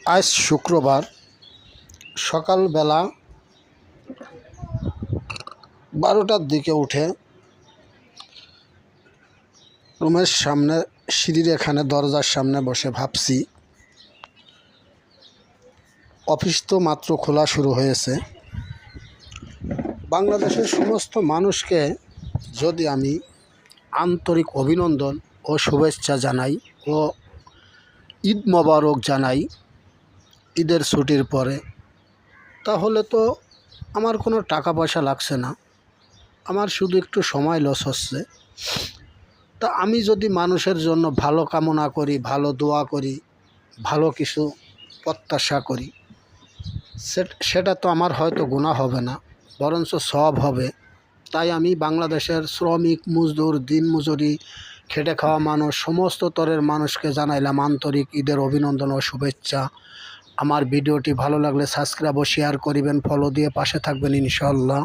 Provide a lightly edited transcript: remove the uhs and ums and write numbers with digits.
আজ শুক্রবার সকালবেলা 12টার দিকে উঠে রুমের সামনে সিঁড়ির এখানে দরজার সামনে বসে ভাবছি, অফিস তো মাত্র খোলা শুরু হয়েছে। বাংলাদেশের সমস্ত মানুষকে যদি আমি আন্তরিক অভিনন্দন ও শুভেচ্ছা জানাই ও ঈদ মোবারক জানাই ঈদের ছুটির পরে, তাহলে তো আমার কোনো টাকা পয়সা লাগছে না, আমার শুধু একটু সময় লস হচ্ছে। তা আমি যদি মানুষের জন্য ভালো কামনা করি, ভালো দোয়া করি, ভালো কিছু প্রত্যাশা করি, সেটা তো আমার হয়তো গুনাহ হবে না, বরঞ্চ সওয়াব হবে। তাই আমি বাংলাদেশের শ্রমিক, মজদুর, দিনমজুরি, খেটে খাওয়া মানুষ, সমস্ত স্তরের মানুষকে জানাইলাম আন্তরিক ঈদের অভিনন্দন ও শুভেচ্ছা। আমার ভিডিওটি ভালো লাগলে সাবস্ক্রাইব ও শেয়ার করিবেন, ফলো দিয়ে পাশে থাকবেন ইনশাআল্লাহ।